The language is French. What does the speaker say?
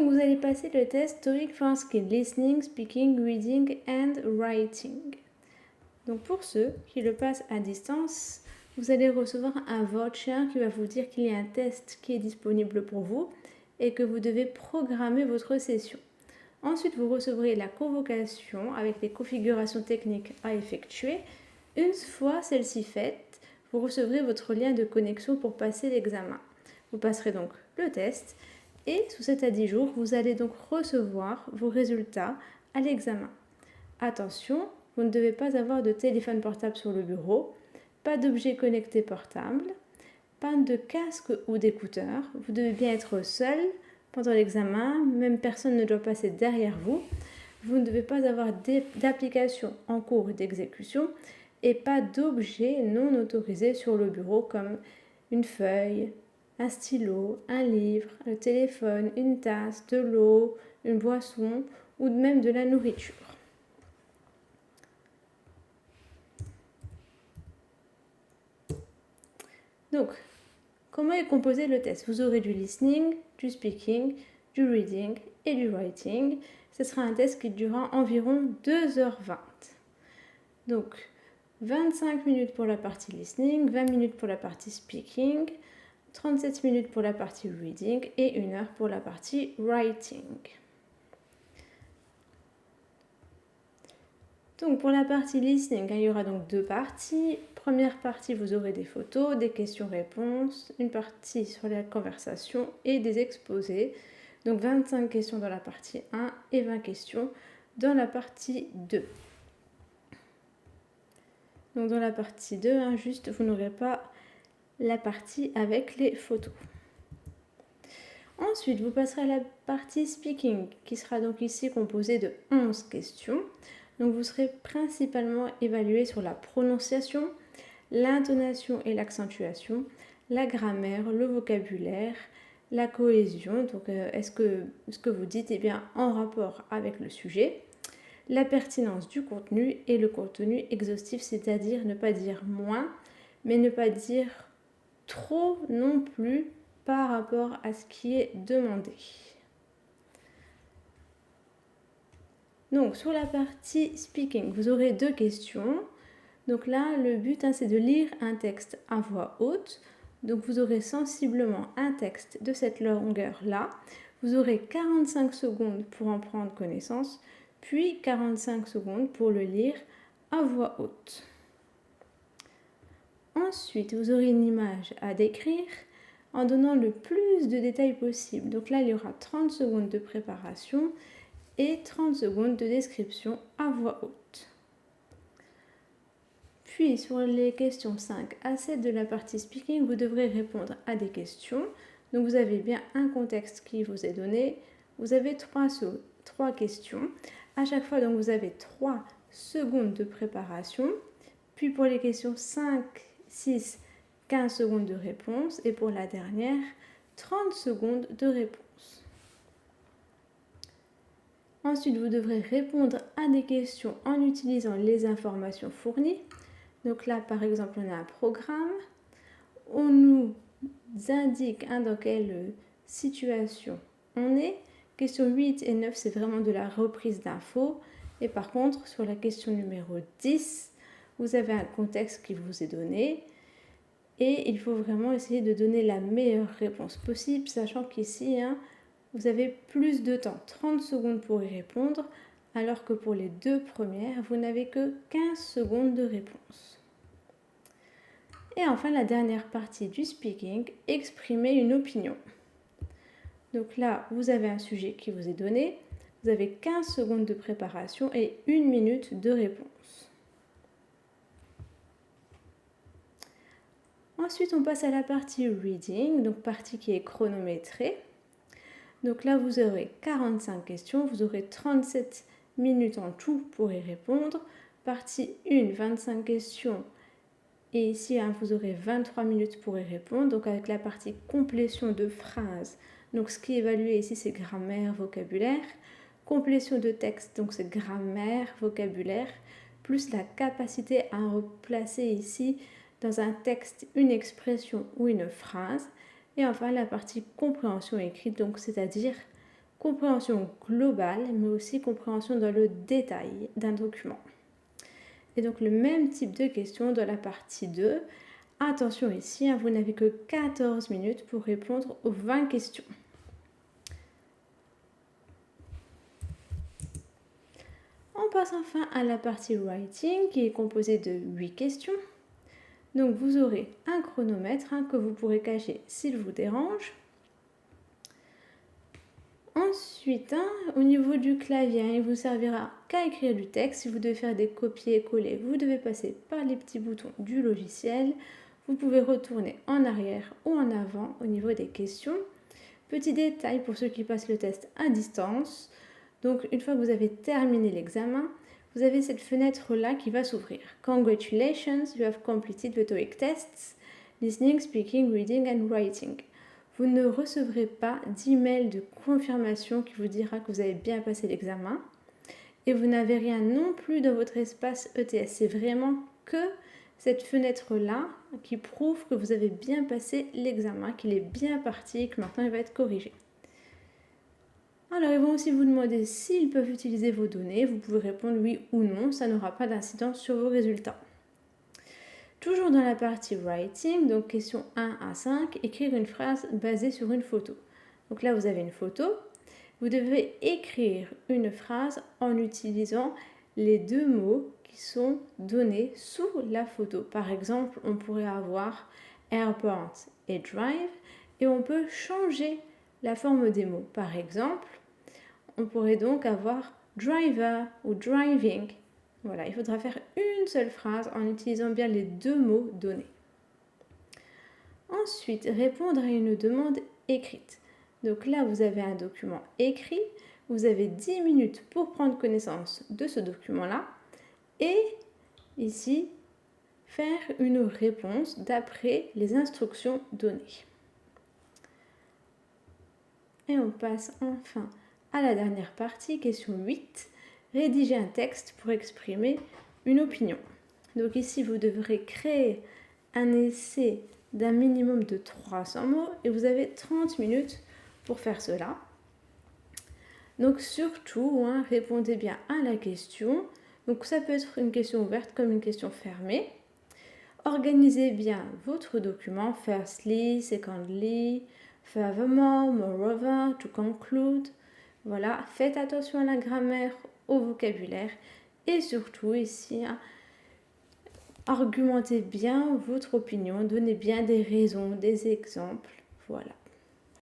Donc vous allez passer le test TOEIC for Skills Listening, Speaking, Reading and Writing. Donc pour ceux qui le passent à distance, vous allez recevoir un voucher qui va vous dire qu'il y a un test qui est disponible pour vous et que vous devez programmer votre session. Ensuite, vous recevrez la convocation avec les configurations techniques à effectuer. Une fois celle-ci faite, vous recevrez votre lien de connexion pour passer l'examen. Vous passerez donc le test et sous 7 à 10 jours, vous allez donc recevoir vos résultats à l'examen. Attention, vous ne devez pas avoir de téléphone portable sur le bureau, pas d'objet connecté portable, pas de casque ou d'écouteurs. Vous devez bien être seul pendant l'examen, même personne ne doit passer derrière vous. Vous ne devez pas avoir d'application en cours d'exécution et pas d'objets non autorisés sur le bureau comme une feuille, un stylo, un livre, un téléphone, une tasse, de l'eau, une boisson ou même de la nourriture. Donc, comment est composé le test? Vous aurez du listening, du speaking, du reading et du writing. Ce sera un test qui durera environ 2h20. Donc, 25 minutes pour la partie listening, 20 minutes pour la partie speaking, 37 minutes pour la partie reading et 1 heure pour la partie writing. Donc pour la partie listening, il y aura donc 2 parties. Première partie, vous aurez des photos, des questions-réponses, une partie sur la conversation et des exposés. Donc 25 questions dans la partie 1 et 20 questions dans la partie 2. Donc dans la partie 2, juste vous n'aurez pas la partie avec les photos. Ensuite, vous passerez à la partie speaking qui sera donc ici composée de 11 questions. Donc vous serez principalement évalué sur la prononciation, l'intonation et l'accentuation, la grammaire, le vocabulaire, la cohésion, donc est-ce que ce que vous dites est bien en rapport avec le sujet, la pertinence du contenu et le contenu exhaustif, c'est-à-dire ne pas dire moins, mais ne pas dire trop non plus par rapport à ce qui est demandé. Donc sur la partie speaking, vous aurez 2 questions. Donc là, le but c'est de lire un texte à voix haute. Donc vous aurez sensiblement un texte de cette longueur-là. Vous aurez 45 secondes pour en prendre connaissance, puis 45 secondes pour le lire à voix haute. Ensuite, vous aurez une image à décrire en donnant le plus de détails possible. Donc là, il y aura 30 secondes de préparation et 30 secondes de description à voix haute. Puis sur les questions 5 à 7 de la partie speaking, vous devrez répondre à des questions. Donc vous avez bien un contexte qui vous est donné. Vous avez 3 questions. À chaque fois, donc, vous avez 3 secondes de préparation. Puis pour les questions 5, 6, 15 secondes de réponse. Et pour la dernière, 30 secondes de réponse. Ensuite, vous devrez répondre à des questions en utilisant les informations fournies. Donc là, par exemple, on a un programme. On nous indique dans quelle situation on est. Questions 8 et 9, c'est vraiment de la reprise d'infos. Et par contre, sur la question numéro 10, vous avez un contexte qui vous est donné. Et il faut vraiment essayer de donner la meilleure réponse possible, sachant qu'ici, vous avez plus de temps, 30 secondes pour y répondre, alors que pour les 2 premières, vous n'avez que 15 secondes de réponse. Et enfin, la dernière partie du speaking, exprimer une opinion. Donc là, vous avez un sujet qui vous est donné, vous avez 15 secondes de préparation et 1 minute de réponse. Ensuite, on passe à la partie reading, donc partie qui est chronométrée. Donc là, vous aurez 45 questions, vous aurez 37 minutes en tout pour y répondre. Partie 1, 25 questions. Et ici, vous aurez 23 minutes pour y répondre. Donc avec la partie complétion de phrases. Donc ce qui est évalué ici, c'est grammaire, vocabulaire. Complétion de texte, donc c'est grammaire, vocabulaire. Plus la capacité à replacer ici dans un texte une expression ou une phrase. Et enfin, la partie compréhension écrite, donc c'est-à-dire compréhension globale, mais aussi compréhension dans le détail d'un document. Et donc le même type de question dans la partie 2. Attention ici, vous n'avez que 14 minutes pour répondre aux 20 questions. On passe enfin à la partie writing qui est composée de 8 questions. Donc vous aurez un chronomètre que vous pourrez cacher s'il vous dérange. Ensuite, au niveau du clavier, il ne vous servira qu'à écrire du texte. Si vous devez faire des copier-coller, vous devez passer par les petits boutons du logiciel. Vous pouvez retourner en arrière ou en avant au niveau des questions. Petit détail pour ceux qui passent le test à distance. Donc, une fois que vous avez terminé l'examen, vous avez cette fenêtre-là qui va s'ouvrir. Congratulations, you have completed the TOEIC tests, listening, speaking, reading and writing. Vous ne recevrez pas d'email de confirmation qui vous dira que vous avez bien passé l'examen. Et vous n'avez rien non plus dans votre espace ETS. C'est vraiment que cette fenêtre-là qui prouve que vous avez bien passé l'examen, qu'il est bien parti et que maintenant il va être corrigé. Alors, ils vont aussi vous demander s'ils peuvent utiliser vos données. Vous pouvez répondre oui ou non. Ça n'aura pas d'incidence sur vos résultats. Toujours dans la partie writing, donc question 1 à 5, écrire une phrase basée sur une photo. Donc là, vous avez une photo. Vous devez écrire une phrase en utilisant les deux mots qui sont donnés sous la photo. Par exemple, on pourrait avoir airport et drive et on peut changer la forme des mots. Par exemple, on pourrait donc avoir driver ou driving. Voilà, il faudra faire une seule phrase en utilisant bien les deux mots donnés. Ensuite, répondre à une demande écrite. Donc là, vous avez un document écrit. Vous avez 10 minutes pour prendre connaissance de ce document-là. Et ici, faire une réponse d'après les instructions données. Et on passe enfin à la dernière partie, question 8. Rédiger un texte pour exprimer une opinion. Donc ici, vous devrez créer un essai d'un minimum de 300 mots et vous avez 30 minutes pour faire cela. Donc surtout, répondez bien à la question. Donc ça peut être une question ouverte comme une question fermée. Organisez bien votre document, firstly, secondly, furthermore, moreover, to conclude. Voilà, faites attention à la grammaire, au vocabulaire et surtout ici, argumentez bien votre opinion, donnez bien des raisons, des exemples. Voilà.